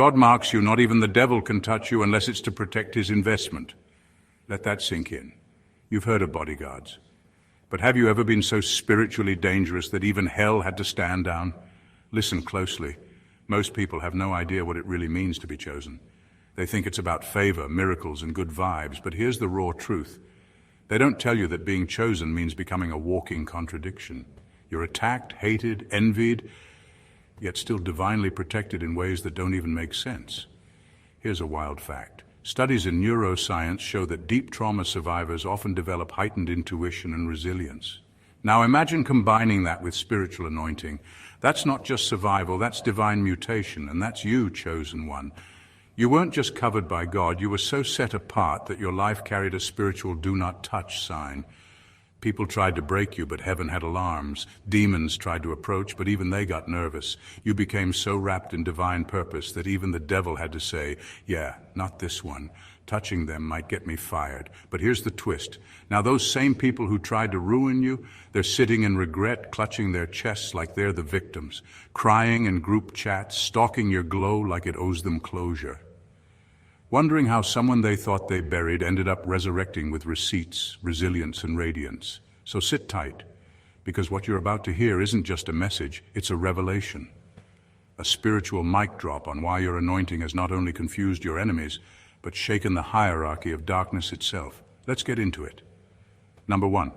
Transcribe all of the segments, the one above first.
God marks you, not even the devil can touch you unless it's to protect his investment. Let that sink in. You've heard of bodyguards. But have you ever been so spiritually dangerous that even hell had to stand down? Listen closely. Most people have no idea what it really means to be chosen. They think it's about favor, miracles, and good vibes, but here's the raw truth. They don't tell you that being chosen means becoming a walking contradiction. You're attacked, hated, envied, yet still divinely protected in ways that don't even make sense. Here's a wild fact. Studies in neuroscience show that deep trauma survivors often develop heightened intuition and resilience. Now imagine combining that with spiritual anointing. That's not just survival, that's divine mutation, and that's you, chosen one. You weren't just covered by God, you were so set apart that your life carried a spiritual do not touch sign. People tried to break you, but heaven had alarms. Demons tried to approach, but even they got nervous. You became so wrapped in divine purpose that even the devil had to say, yeah, not this one. Touching them might get me fired. But here's the twist. Now those same people who tried to ruin you, they're sitting in regret, clutching their chests like they're the victims, crying in group chats, stalking your glow like it owes them closure. Wondering how someone they thought they buried ended up resurrecting with receipts, resilience, and radiance. So sit tight, because what you're about to hear isn't just a message, it's a revelation. A spiritual mic drop on why your anointing has not only confused your enemies, but shaken the hierarchy of darkness itself. Let's get into it. Number one,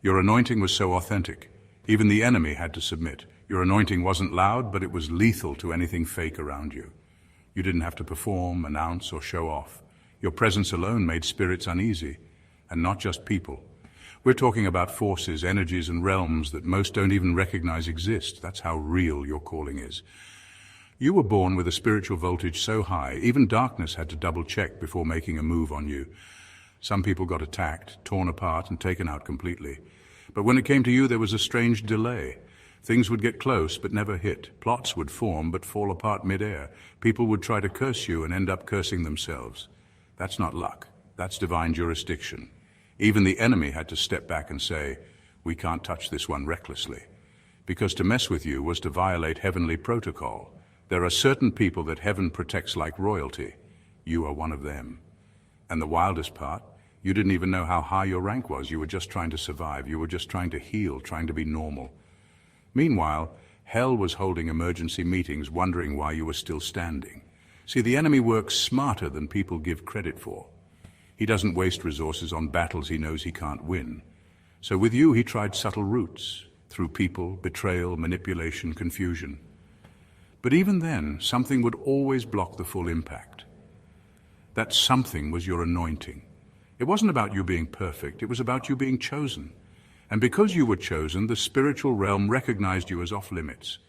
your anointing was so authentic. Even the enemy had to submit. Your anointing wasn't loud, but it was lethal to anything fake around you. You didn't have to perform, announce, or show off. Your presence alone made spirits uneasy, and not just people. We're talking about forces, energies, and realms that most don't even recognize exist. That's how real your calling is. You were born with a spiritual voltage so high, even darkness had to double-check before making a move on you. Some people got attacked, torn apart, and taken out completely. But when it came to you, there was a strange delay. Things would get close but never hit. Plots would form but fall apart mid-air. People would try to curse you and end up cursing themselves. That's not luck. That's divine jurisdiction. Even the enemy had to step back and say, we can't touch this one recklessly. Because to mess with you was to violate heavenly protocol. There are certain people that heaven protects like royalty. You are one of them. And the wildest part, you didn't even know how high your rank was. You were just trying to survive. You were just trying to heal, trying to be normal. Meanwhile, hell was holding emergency meetings, wondering why you were still standing. See, the enemy works smarter than people give credit for. He doesn't waste resources on battles he knows he can't win. So with you, he tried subtle routes, through people, betrayal, manipulation, confusion. But even then, something would always block the full impact. That something was your anointing. It wasn't about you being perfect, it was about you being chosen. And because you were chosen, the spiritual realm recognized you as off-limits.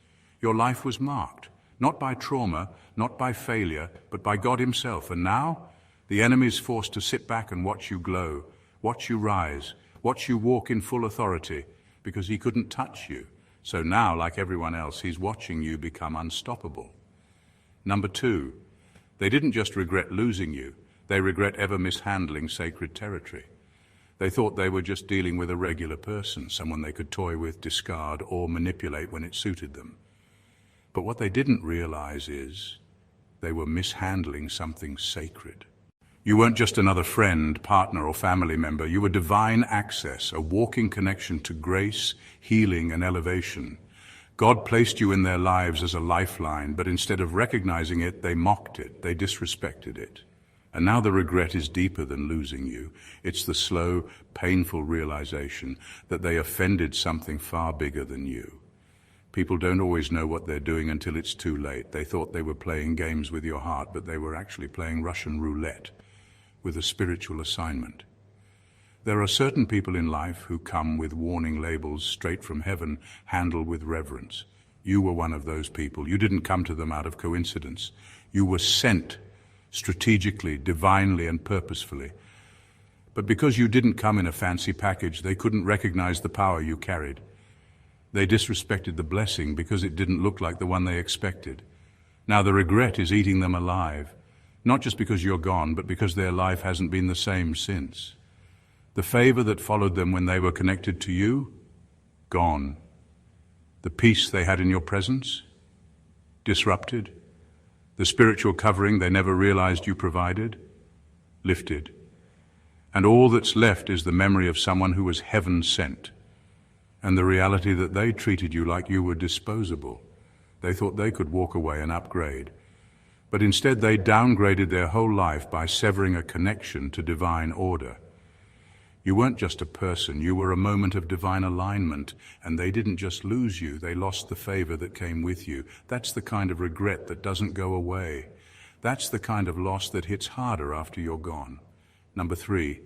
Your life was marked, not by trauma, not by failure, but by God himself. And now, the enemy is forced to sit back and watch you glow, watch you rise, watch you walk in full authority, because he couldn't touch you. So now, like everyone else, he's watching you become unstoppable. Number two, they didn't just regret losing you, they regret ever mishandling sacred territory. They thought they were just dealing with a regular person, someone they could toy with, discard, or manipulate when it suited them. But what they didn't realize is they were mishandling something sacred. You weren't just another friend, partner, or family member. You were divine access, a walking connection to grace, healing, and elevation. God placed you in their lives as a lifeline, but instead of recognizing it, they mocked it, they disrespected it. And now the regret is deeper than losing you. It's the slow, painful realization that they offended something far bigger than you. People don't always know what they're doing until it's too late. They thought they were playing games with your heart, but they were actually playing Russian roulette with a spiritual assignment. There are certain people in life who come with warning labels straight from heaven, handled with reverence. You were one of those people. You didn't come to them out of coincidence. You were sent strategically, divinely, and purposefully. But because you didn't come in a fancy package, they couldn't recognize the power you carried. They disrespected the blessing because it didn't look like the one they expected. Now the regret is eating them alive, not just because you're gone, but because their life hasn't been the same since. The favor that followed them when they were connected to you, gone. The peace they had in your presence, disrupted. The spiritual covering they never realized you provided? Lifted. And all that's left is the memory of someone who was heaven sent, and the reality that they treated you like you were disposable. They thought they could walk away and upgrade. But instead they downgraded their whole life by severing a connection to divine order. You weren't just a person, you were a moment of divine alignment, and they didn't just lose you, they lost the favor that came with you. That's the kind of regret that doesn't go away. That's the kind of loss that hits harder after you're gone. Number 3,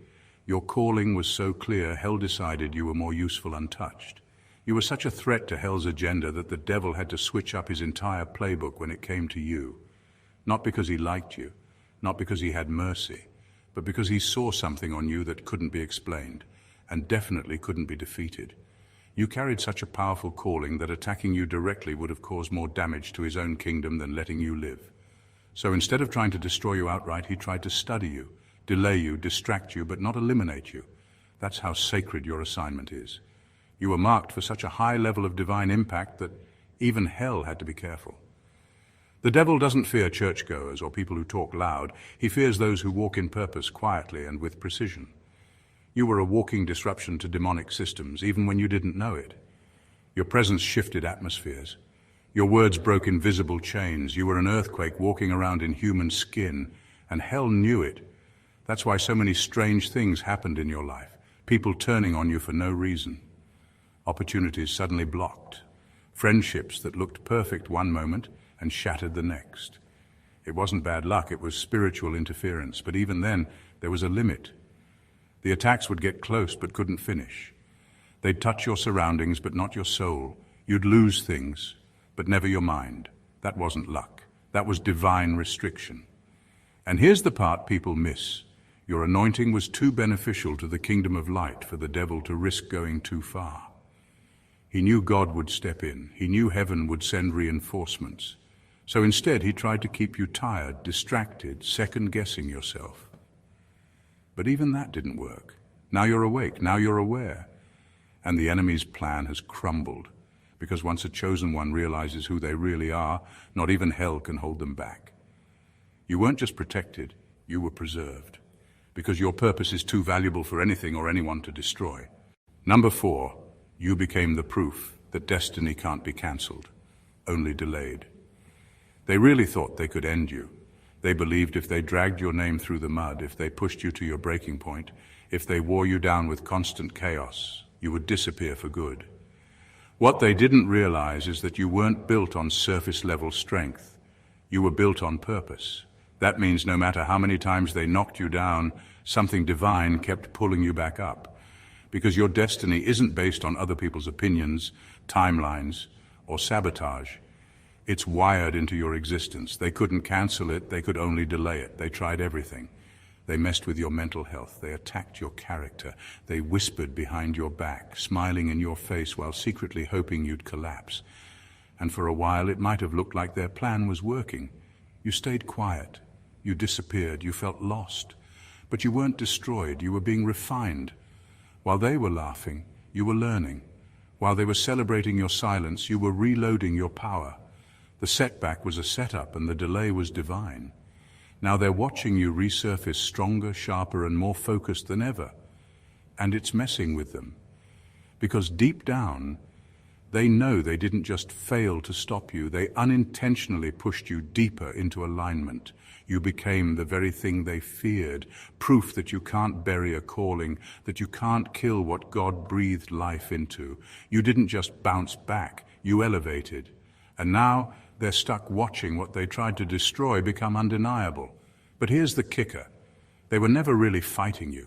your calling was so clear, hell decided you were more useful untouched. You were such a threat to hell's agenda that the devil had to switch up his entire playbook when it came to you. Not because he liked you, not because he had mercy, but because he saw something on you that couldn't be explained, and definitely couldn't be defeated. You carried such a powerful calling that attacking you directly would have caused more damage to his own kingdom than letting you live. So instead of trying to destroy you outright, he tried to study you, delay you, distract you, but not eliminate you. That's how sacred your assignment is. You were marked for such a high level of divine impact that even hell had to be careful. The devil doesn't fear churchgoers or people who talk loud. He fears those who walk in purpose quietly and with precision. You were a walking disruption to demonic systems, even when you didn't know it. Your presence shifted atmospheres. Your words broke invisible chains. You were an earthquake walking around in human skin, and hell knew it. That's why so many strange things happened in your life. People turning on you for no reason. Opportunities suddenly blocked. Friendships that looked perfect one moment and shattered the next. It wasn't bad luck, it was spiritual interference, but even then, there was a limit. The attacks would get close but couldn't finish. They'd touch your surroundings but not your soul. You'd lose things, but never your mind. That wasn't luck. That was divine restriction. And here's the part people miss. Your anointing was too beneficial to the kingdom of light for the devil to risk going too far. He knew God would step in. He knew heaven would send reinforcements. So instead, he tried to keep you tired, distracted, second-guessing yourself. But even that didn't work. Now you're awake, now you're aware. And the enemy's plan has crumbled, because once a chosen one realizes who they really are, not even hell can hold them back. You weren't just protected, you were preserved, because your purpose is too valuable for anything or anyone to destroy. Number 4, you became the proof that destiny can't be cancelled, only delayed. They really thought they could end you. They believed if they dragged your name through the mud, if they pushed you to your breaking point, if they wore you down with constant chaos, you would disappear for good. What they didn't realize is that you weren't built on surface-level strength. You were built on purpose. That means no matter how many times they knocked you down, something divine kept pulling you back up. Because your destiny isn't based on other people's opinions, timelines, or sabotage. It's wired into your existence. They couldn't cancel it, they could only delay it. They tried everything. They messed with your mental health, they attacked your character, they whispered behind your back, smiling in your face while secretly hoping you'd collapse. And for a while it might have looked like their plan was working. You stayed quiet, you disappeared, you felt lost. But you weren't destroyed, you were being refined. While they were laughing, you were learning. While they were celebrating your silence, you were reloading your power. The setback was a setup and the delay was divine. Now they're watching you resurface stronger, sharper, and more focused than ever. And it's messing with them. Because deep down, they know they didn't just fail to stop you, they unintentionally pushed you deeper into alignment. You became the very thing they feared, proof that you can't bury a calling, that you can't kill what God breathed life into. You didn't just bounce back, you elevated. And now, they're stuck watching what they tried to destroy become undeniable. But here's the kicker. They were never really fighting you.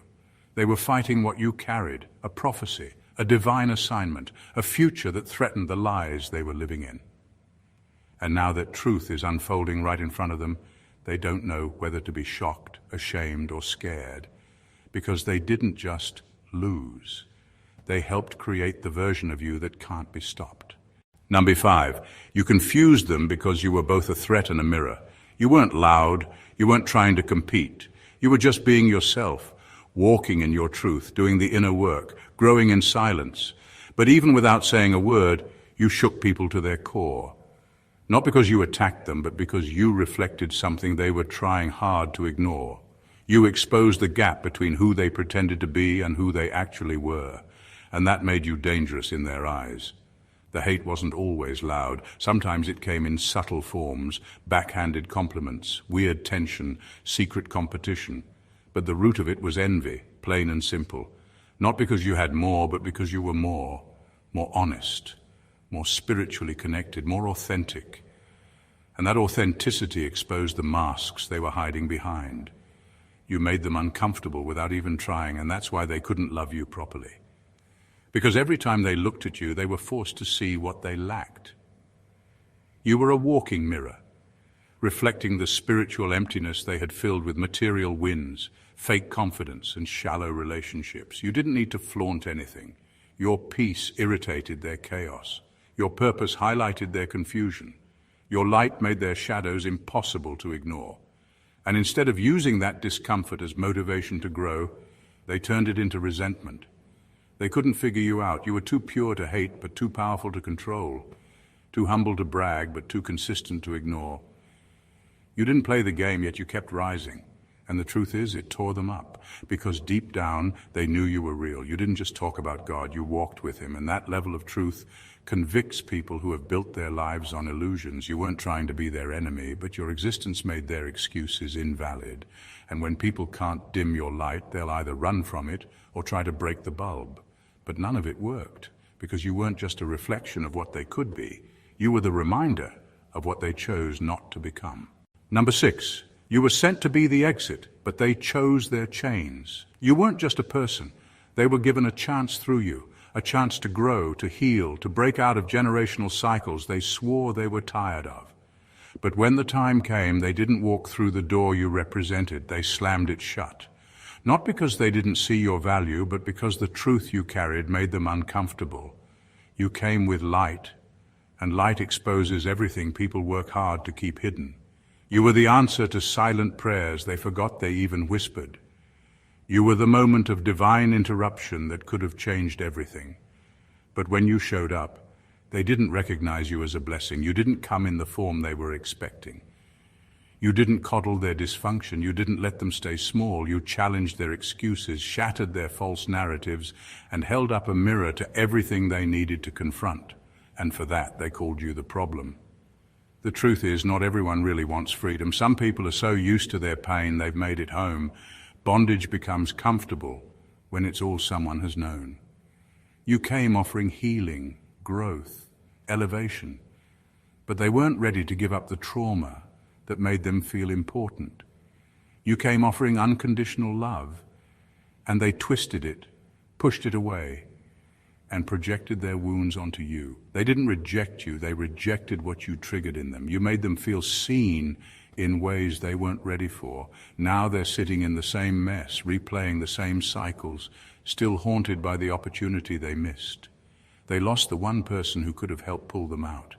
They were fighting what you carried, a prophecy, a divine assignment, a future that threatened the lies they were living in. And now that truth is unfolding right in front of them, they don't know whether to be shocked, ashamed, or scared, because they didn't just lose. They helped create the version of you that can't be stopped. Number 5, you confused them because you were both a threat and a mirror. You weren't loud, you weren't trying to compete. You were just being yourself, walking in your truth, doing the inner work, growing in silence. But even without saying a word, you shook people to their core. Not because you attacked them, but because you reflected something they were trying hard to ignore. You exposed the gap between who they pretended to be and who they actually were, and that made you dangerous in their eyes. The hate wasn't always loud. Sometimes it came in subtle forms, backhanded compliments, weird tension, secret competition. But the root of it was envy, plain and simple. Not because you had more, but because you were more honest, more spiritually connected, more authentic. And that authenticity exposed the masks they were hiding behind. You made them uncomfortable without even trying, and that's why they couldn't love you properly. Because every time they looked at you, they were forced to see what they lacked. You were a walking mirror, reflecting the spiritual emptiness they had filled with material wins, fake confidence, and shallow relationships. You didn't need to flaunt anything. Your peace irritated their chaos. Your purpose highlighted their confusion. Your light made their shadows impossible to ignore. And instead of using that discomfort as motivation to grow, they turned it into resentment. They couldn't figure you out. You were too pure to hate, but too powerful to control. Too humble to brag, but too consistent to ignore. You didn't play the game, yet you kept rising. And the truth is, it tore them up. Because deep down, they knew you were real. You didn't just talk about God, you walked with Him. And that level of truth convicts people who have built their lives on illusions. You weren't trying to be their enemy, but your existence made their excuses invalid. And when people can't dim your light, they'll either run from it or try to break the bulb. But none of it worked, because you weren't just a reflection of what they could be. You were the reminder of what they chose not to become. Number 6, you were sent to be the exit, but they chose their chains. You weren't just a person. They were given a chance through you, a chance to grow, to heal, to break out of generational cycles they swore they were tired of. But when the time came, they didn't walk through the door you represented. They slammed it shut. Not because they didn't see your value, but because the truth you carried made them uncomfortable. You came with light, and light exposes everything people work hard to keep hidden. You were the answer to silent prayers they forgot they even whispered. You were the moment of divine interruption that could have changed everything. But when you showed up, they didn't recognize you as a blessing. You didn't come in the form they were expecting. You didn't coddle their dysfunction. You didn't let them stay small. You challenged their excuses, shattered their false narratives, and held up a mirror to everything they needed to confront. And for that, they called you the problem. The truth is, not everyone really wants freedom. Some people are so used to their pain, they've made it home. Bondage becomes comfortable when it's all someone has known. You came offering healing, growth, elevation, but they weren't ready to give up the trauma that made them feel important. You came offering unconditional love, and they twisted it, pushed it away, and projected their wounds onto you. They didn't reject you, they rejected what you triggered in them. You made them feel seen in ways they weren't ready for. Now they're sitting in the same mess, replaying the same cycles, still haunted by the opportunity they missed. They lost the one person who could have helped pull them out.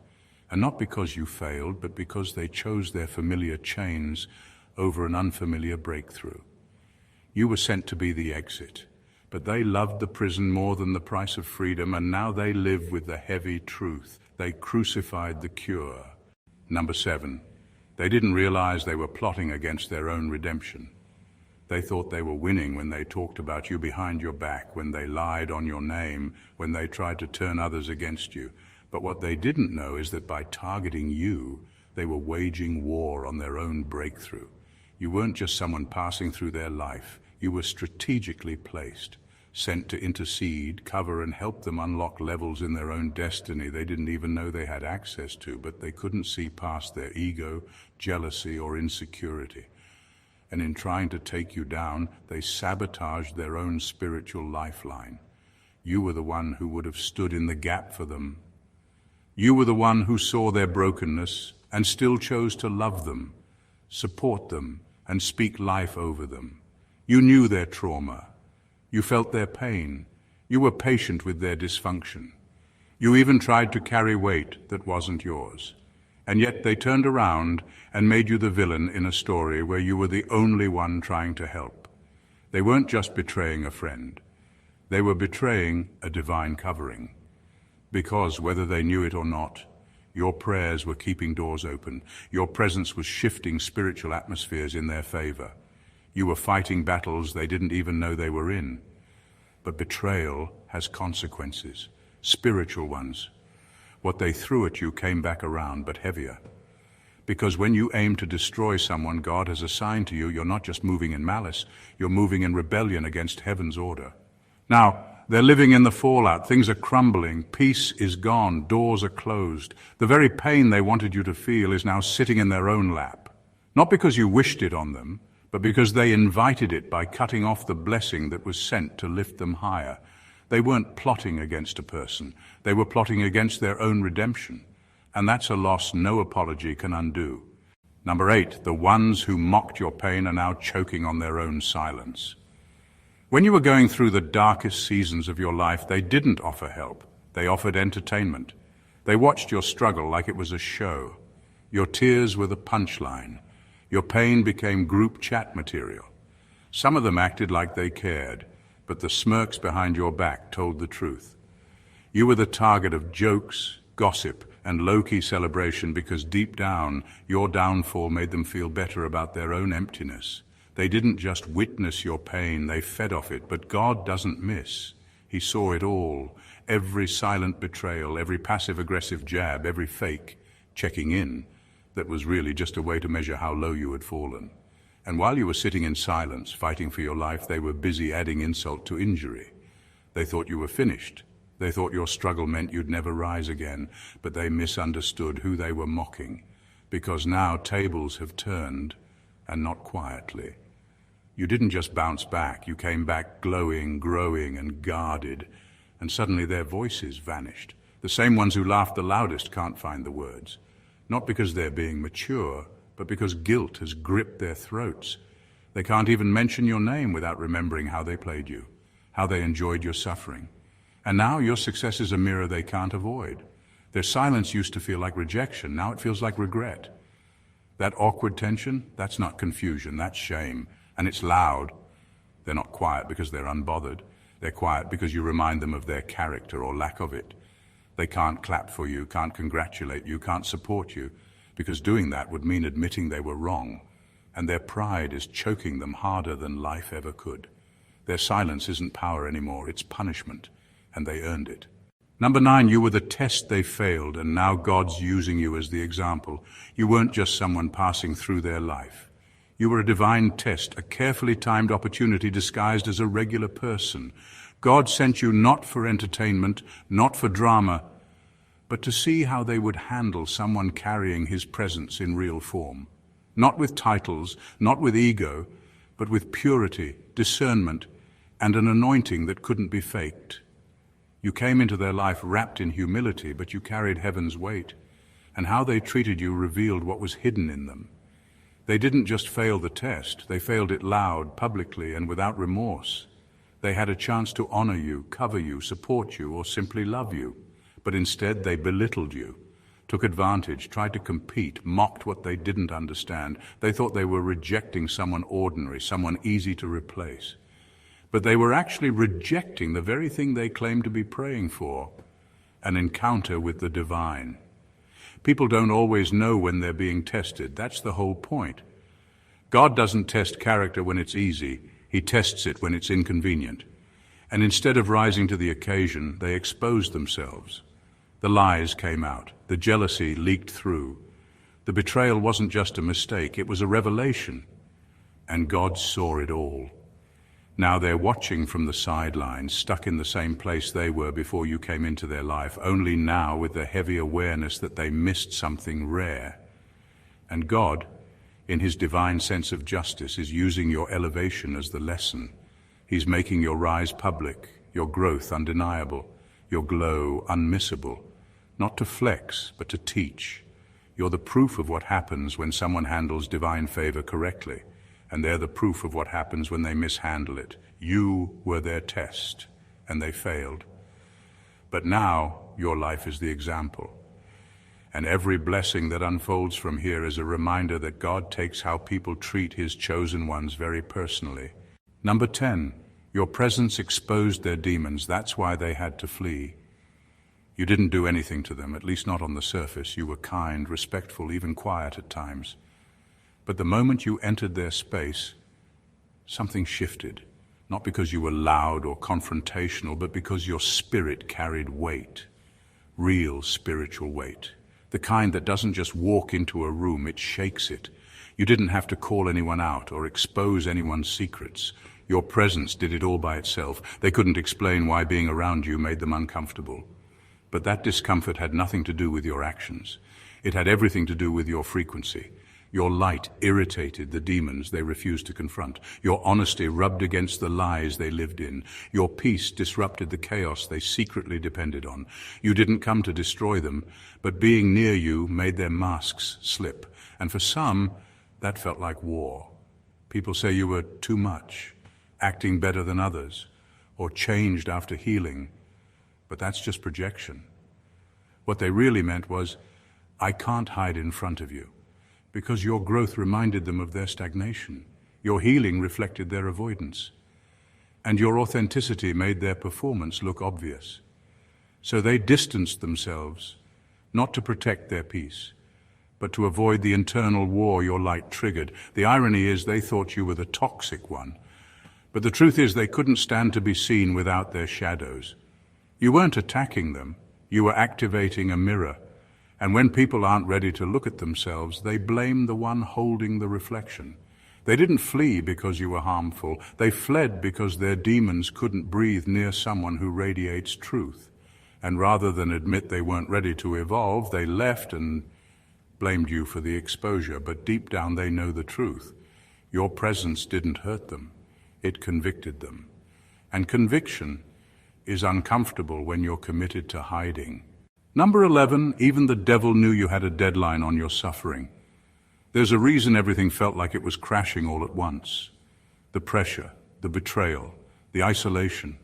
And not because you failed, but because they chose their familiar chains over an unfamiliar breakthrough. You were sent to be the exit, but they loved the prison more than the price of freedom, and now they live with the heavy truth. They crucified the cure. Number 7, they didn't realize they were plotting against their own redemption. They thought they were winning when they talked about you behind your back, when they lied on your name, when they tried to turn others against you. But what they didn't know is that by targeting you, they were waging war on their own breakthrough. You weren't just someone passing through their life. You were strategically placed, sent to intercede, cover, and help them unlock levels in their own destiny they didn't even know they had access to, but they couldn't see past their ego, jealousy, or insecurity. And in trying to take you down, they sabotaged their own spiritual lifeline. You were the one who would have stood in the gap for them. You were the one who saw their brokenness and still chose to love them, support them, and speak life over them. You knew their trauma. You felt their pain. You were patient with their dysfunction. You even tried to carry weight that wasn't yours. And yet they turned around and made you the villain in a story where you were the only one trying to help. They weren't just betraying a friend. They were betraying a divine covering. Because, whether they knew it or not, Your prayers were keeping doors open. Your presence was shifting spiritual atmospheres in their favor. You were fighting battles they didn't even know they were in. But betrayal has consequences, spiritual ones. What they threw at you came back around, but heavier. Because when you aim to destroy someone God has assigned to you, you're not just moving in malice, you're moving in rebellion against heaven's order. Now, they're living in the fallout. Things are crumbling. Peace is gone. Doors are closed. The very pain they wanted you to feel is now sitting in their own lap. Not because you wished it on them, but because they invited it by cutting off the blessing that was sent to lift them higher. They weren't plotting against a person. They were plotting against their own redemption. And that's a loss no apology can undo. Number 8, the ones who mocked your pain are now choking on their own silence. When you were going through the darkest seasons of your life, they didn't offer help. They offered entertainment. They watched your struggle like it was a show. Your tears were the punchline. Your pain became group chat material. Some of them acted like they cared, but the smirks behind your back told the truth. You were the target of jokes, gossip, and low-key celebration because deep down, your downfall made them feel better about their own emptiness. They didn't just witness your pain, they fed off it, but God doesn't miss. He saw it all, every silent betrayal, every passive-aggressive jab, every fake checking in that was really just a way to measure how low you had fallen. And while you were sitting in silence, fighting for your life, they were busy adding insult to injury. They thought you were finished. They thought your struggle meant you'd never rise again, but they misunderstood who they were mocking, because now tables have turned, and not quietly. You didn't just bounce back, you came back glowing, growing, and guarded, and suddenly their voices vanished. The same ones who laughed the loudest can't find the words, not because they're being mature, but because guilt has gripped their throats. They can't even mention your name without remembering how they played you, how they enjoyed your suffering. And now your success is a mirror they can't avoid. Their silence used to feel like rejection, now it feels like regret. That awkward tension, that's not confusion, that's shame. And it's loud. They're not quiet because they're unbothered. They're quiet because you remind them of their character or lack of it. They can't clap for you, can't congratulate you, can't support you, because doing that would mean admitting they were wrong. And their pride is choking them harder than life ever could. Their silence isn't power anymore, it's punishment, and they earned it. Number 9, you were the test they failed, and now God's using you as the example. You weren't just someone passing through their life. You were a divine test, a carefully timed opportunity disguised as a regular person. God sent you not for entertainment, not for drama, but to see how they would handle someone carrying his presence in real form. Not with titles, not with ego, but with purity, discernment, and an anointing that couldn't be faked. You came into their life wrapped in humility, but you carried heaven's weight, and how they treated you revealed what was hidden in them. They didn't just fail the test, they failed it loud, publicly, and without remorse. They had a chance to honor you, cover you, support you, or simply love you. But instead they belittled you, took advantage, tried to compete, mocked what they didn't understand. They thought they were rejecting someone ordinary, someone easy to replace. But they were actually rejecting the very thing they claimed to be praying for, an encounter with the divine. People don't always know when they're being tested. That's the whole point. God doesn't test character when it's easy. He tests it when it's inconvenient. And instead of rising to the occasion, they exposed themselves. The lies came out. The jealousy leaked through. The betrayal wasn't just a mistake. It was a revelation. And God saw it all. Now they're watching from the sidelines, stuck in the same place they were before you came into their life, only now with the heavy awareness that they missed something rare. And God, in his divine sense of justice, is using your elevation as the lesson. He's making your rise public, your growth undeniable, your glow unmissable, not to flex, but to teach. You're the proof of what happens when someone handles divine favor correctly. And they're the proof of what happens when they mishandle it. You were their test, and they failed. But now, your life is the example. And every blessing that unfolds from here is a reminder that God takes how people treat his chosen ones very personally. Number 10, your presence exposed their demons. That's why they had to flee. You didn't do anything to them, at least not on the surface. You were kind, respectful, even quiet at times. But the moment you entered their space, something shifted. Not because you were loud or confrontational, but because your spirit carried weight. Real spiritual weight. The kind that doesn't just walk into a room, it shakes it. You didn't have to call anyone out or expose anyone's secrets. Your presence did it all by itself. They couldn't explain why being around you made them uncomfortable. But that discomfort had nothing to do with your actions. It had everything to do with your frequency. Your light irritated the demons they refused to confront. Your honesty rubbed against the lies they lived in. Your peace disrupted the chaos they secretly depended on. You didn't come to destroy them, but being near you made their masks slip. And for some, that felt like war. People say you were too much, acting better than others, or changed after healing. But that's just projection. What they really meant was, I can't hide in front of you, because your growth reminded them of their stagnation. Your healing reflected their avoidance. And your authenticity made their performance look obvious. So they distanced themselves, not to protect their peace, but to avoid the internal war your light triggered. The irony is they thought you were the toxic one. But the truth is they couldn't stand to be seen without their shadows. You weren't attacking them, you were activating a mirror. And when people aren't ready to look at themselves, they blame the one holding the reflection. They didn't flee because you were harmful. They fled because their demons couldn't breathe near someone who radiates truth. And rather than admit they weren't ready to evolve, they left and blamed you for the exposure. But deep down they know the truth. Your presence didn't hurt them. It convicted them. And conviction is uncomfortable when you're committed to hiding. Number 11, even the devil knew you had a deadline on your suffering. There's a reason everything felt like it was crashing all at once. The pressure, the betrayal, the isolation,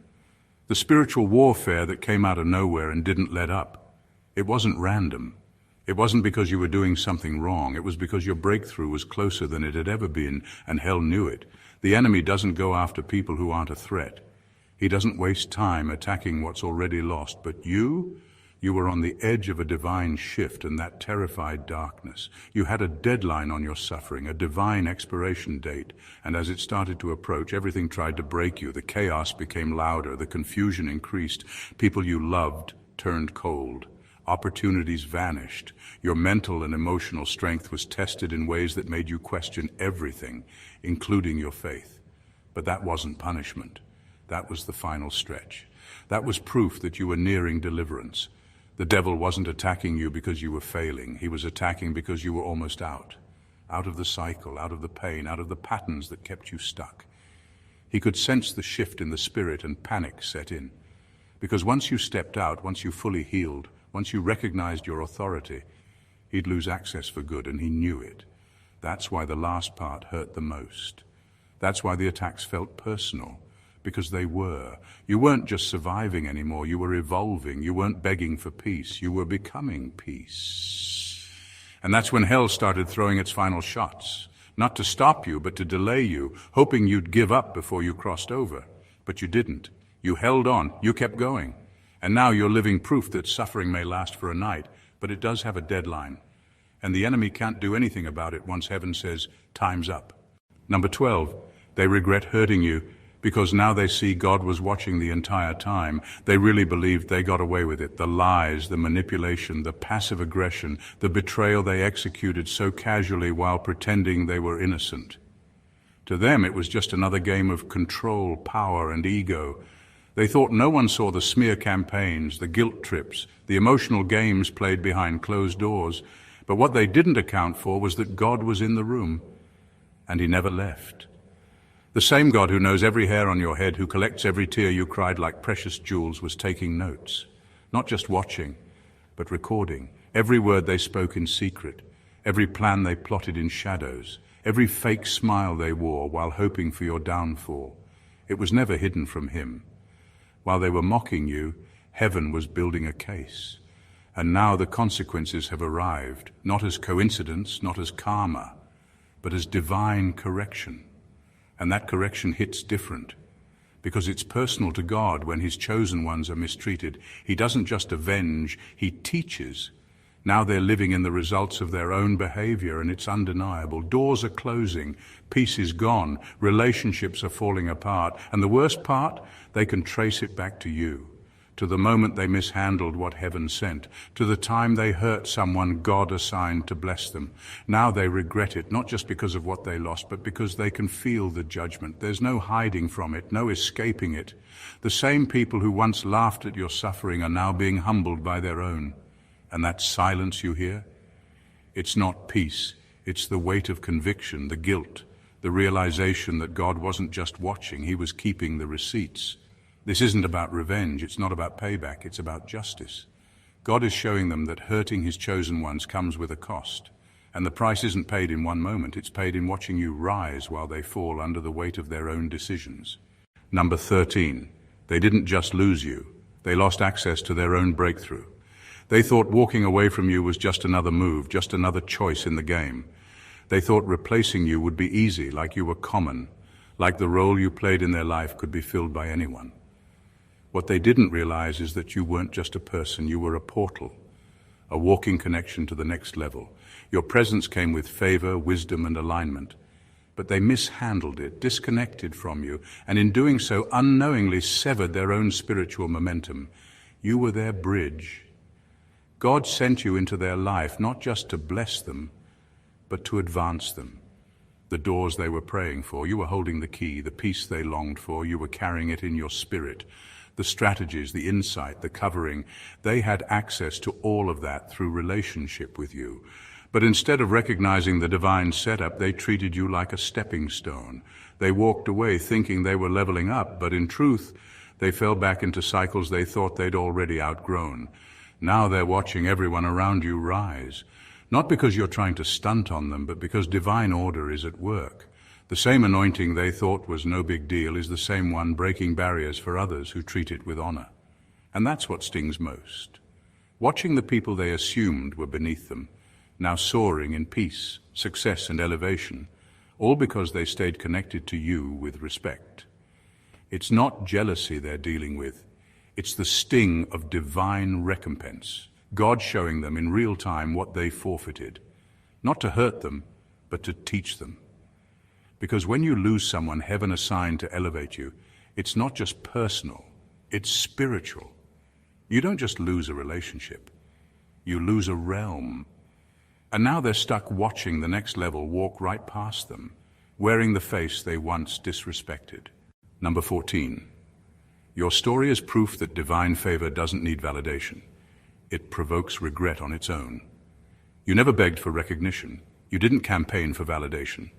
the spiritual warfare that came out of nowhere and didn't let up. It wasn't random. It wasn't because you were doing something wrong. It was because your breakthrough was closer than it had ever been, and hell knew it. The enemy doesn't go after people who aren't a threat. He doesn't waste time attacking what's already lost. But you were on the edge of a divine shift, and that terrified darkness. You had a deadline on your suffering, a divine expiration date, and as it started to approach, everything tried to break you. The chaos became louder, the confusion increased. People you loved turned cold. Opportunities vanished. Your mental and emotional strength was tested in ways that made you question everything, including your faith. But that wasn't punishment. That was the final stretch. That was proof that you were nearing deliverance. The devil wasn't attacking you because you were failing. He was attacking because you were almost out of the cycle, out of the pain, out of the patterns that kept you stuck. He could sense the shift in the spirit, and panic set in. Because once you stepped out, once you fully healed, once you recognized your authority, he'd lose access for good, and he knew it. That's why the last part hurt the most. That's why the attacks felt personal. Because they were. You weren't just surviving anymore, you were evolving. You weren't begging for peace, you were becoming peace. And that's when hell started throwing its final shots. Not to stop you, but to delay you, hoping you'd give up before you crossed over. But you didn't. You held on, you kept going. And now you're living proof that suffering may last for a night, but it does have a deadline. And the enemy can't do anything about it once heaven says, time's up. Number 12, they regret hurting you, because now they see God was watching the entire time. They really believed they got away with it. The lies, the manipulation, the passive aggression, the betrayal they executed so casually while pretending they were innocent. To them, it was just another game of control, power, and ego. They thought no one saw the smear campaigns, the guilt trips, the emotional games played behind closed doors. But what they didn't account for was that God was in the room, and he never left. The same God who knows every hair on your head, who collects every tear you cried like precious jewels, was taking notes. Not just watching, but recording. Every word they spoke in secret, every plan they plotted in shadows, every fake smile they wore while hoping for your downfall. It was never hidden from him. While they were mocking you, heaven was building a case. And now the consequences have arrived, not as coincidence, not as karma, but as divine correction. And that correction hits different. because it's personal to God when his chosen ones are mistreated. He doesn't just avenge, he teaches. Now they're living in the results of their own behavior, and it's undeniable. Doors are closing, peace is gone, relationships are falling apart, and the worst part, they can trace it back to you, to the moment they mishandled what heaven sent, to the time they hurt someone God assigned to bless them. Now they regret it, not just because of what they lost, but because they can feel the judgment. There's no hiding from it, no escaping it. The same people who once laughed at your suffering are now being humbled by their own. And that silence you hear, it's not peace, it's the weight of conviction, the guilt, the realization that God wasn't just watching, he was keeping the receipts. This isn't about revenge, it's not about payback, it's about justice. God is showing them that hurting his chosen ones comes with a cost. And the price isn't paid in one moment, it's paid in watching you rise while they fall under the weight of their own decisions. Number 13, they didn't just lose you, they lost access to their own breakthrough. They thought walking away from you was just another move, just another choice in the game. They thought replacing you would be easy, like you were common, like the role you played in their life could be filled by anyone. What they didn't realize is that you weren't just a person, you were a portal, a walking connection to the next level. Your presence came with favor, wisdom, and alignment. But they mishandled it, disconnected from you, and in doing so unknowingly severed their own spiritual momentum. You were their bridge. God sent you into their life not just to bless them, but to advance them. The doors they were praying for, you were holding the key. The peace they longed for, you were carrying it in your spirit. The strategies, the insight, the covering, they had access to all of that through relationship with you. But instead of recognizing the divine setup, they treated you like a stepping stone. They walked away thinking they were leveling up, but in truth, they fell back into cycles they thought they'd already outgrown. Now they're watching everyone around you rise, not because you're trying to stunt on them, but because divine order is at work. The same anointing they thought was no big deal is the same one breaking barriers for others who treat it with honor. And that's what stings most. Watching the people they assumed were beneath them, now soaring in peace, success, and elevation, all because they stayed connected to you with respect. It's not jealousy they're dealing with. It's the sting of divine recompense, God showing them in real time what they forfeited, not to hurt them, but to teach them. Because when you lose someone heaven assigned to elevate you, it's not just personal, it's spiritual. You don't just lose a relationship, you lose a realm. And now they're stuck watching the next level walk right past them, wearing the face they once disrespected. Number 14. Your story is proof that divine favor doesn't need validation. It provokes regret on its own. You never begged for recognition. You didn't campaign for validation.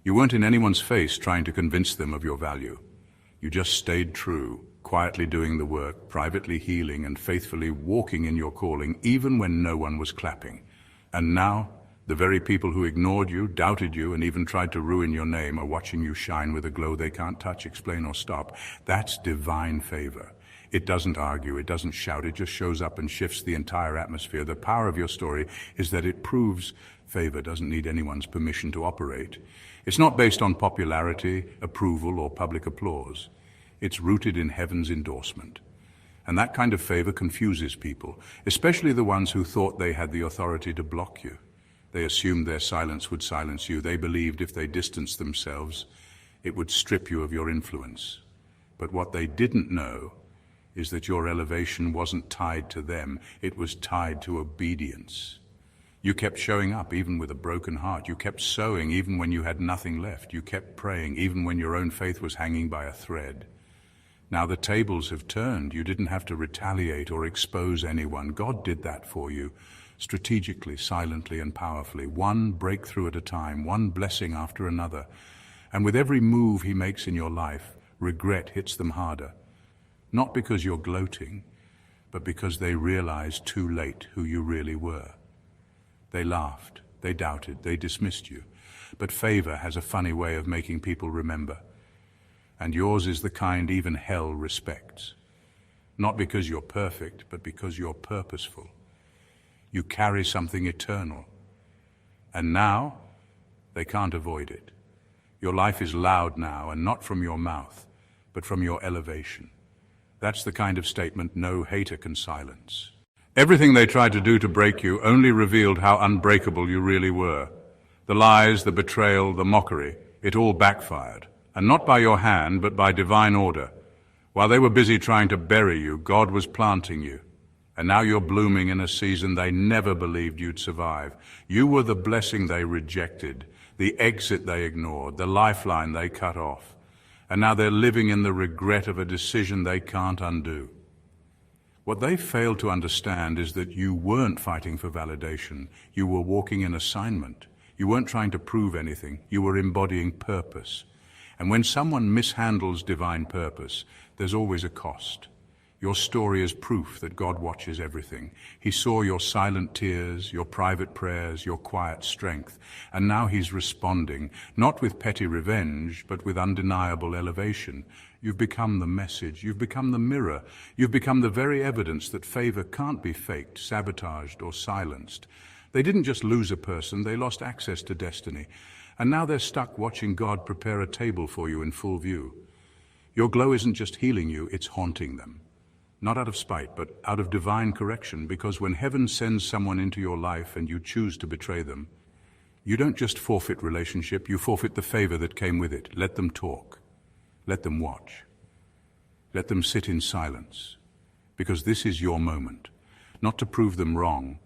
You weren't in anyone's face trying to convince them of your value. You just stayed true, quietly doing the work, privately healing, and faithfully walking in your calling, even when no one was clapping. And now, the very people who ignored you, doubted you, and even tried to ruin your name are watching you shine with a glow they can't touch, explain, or stop. That's divine favor. It doesn't argue, it doesn't shout, it just shows up and shifts the entire atmosphere. The power of your story is that it proves favor doesn't need anyone's permission to operate. It's not based on popularity, approval, or public applause. It's rooted in heaven's endorsement. And that kind of favor confuses people, especially the ones who thought they had the authority to block you. They assumed their silence would silence you. They believed if they distanced themselves, it would strip you of your influence. But what they didn't know is that your elevation wasn't tied to them. It was tied to obedience. You kept showing up even with a broken heart. You kept sowing even when you had nothing left. You kept praying even when your own faith was hanging by a thread. Now the tables have turned. You didn't have to retaliate or expose anyone. God did that for you. Strategically, silently, and powerfully, one breakthrough at a time, one blessing after another. And with every move he makes in your life, regret hits them harder. Not because you're gloating, but because they realized too late who you really were. They laughed, they doubted, they dismissed you. But favor has a funny way of making people remember. And yours is the kind even hell respects. Not because you're perfect, but because you're purposeful. You carry something eternal. And now, they can't avoid it. Your life is loud now, and not from your mouth, but from your elevation. That's the kind of statement no hater can silence. Everything they tried to do to break you only revealed how unbreakable you really were. The lies, the betrayal, the mockery, it all backfired. And not by your hand, but by divine order. While they were busy trying to bury you, God was planting you. And now you're blooming in a season they never believed you'd survive. You were the blessing they rejected, the exit they ignored, the lifeline they cut off. And now they're living in the regret of a decision they can't undo. What they failed to understand is that you weren't fighting for validation. You were walking in assignment. You weren't trying to prove anything. You were embodying purpose. And when someone mishandles divine purpose, there's always a cost. Your story is proof that God watches everything. He saw your silent tears, your private prayers, your quiet strength, and now He's responding, not with petty revenge, but with undeniable elevation. You've become the message, you've become the mirror, you've become the very evidence that favor can't be faked, sabotaged, or silenced. They didn't just lose a person, they lost access to destiny. And now they're stuck watching God prepare a table for you in full view. Your glow isn't just healing you, it's haunting them. Not out of spite, but out of divine correction, because when heaven sends someone into your life and you choose to betray them, you don't just forfeit relationship, you forfeit the favor that came with it. Let them talk. Let them watch. Let them sit in silence, because this is your moment, not to prove them wrong,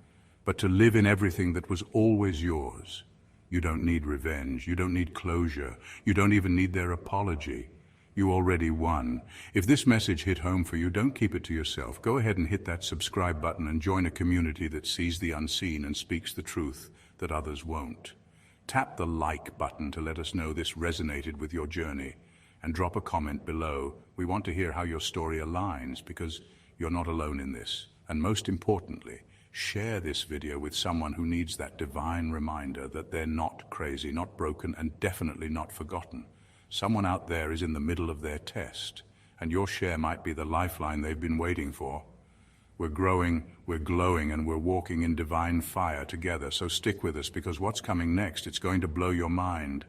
but to live in everything that was always yours. You don't need revenge, you don't need closure, you don't even need their apology. You already won. If this message hit home for you, don't keep it to yourself. Go ahead and hit that subscribe button and join a community that sees the unseen and speaks the truth that others won't. Tap the like button to let us know this resonated with your journey, and drop a comment below. We want to hear how your story aligns, because you're not alone in this. And most importantly, share this video with someone who needs that divine reminder that they're not crazy, not broken, and definitely not forgotten. Someone out there is in the middle of their test, and your share might be the lifeline they've been waiting for. We're growing, we're glowing, and we're walking in divine fire together. So stick with us, because what's coming next, it's going to blow your mind.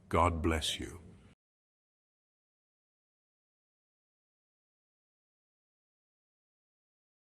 God bless you.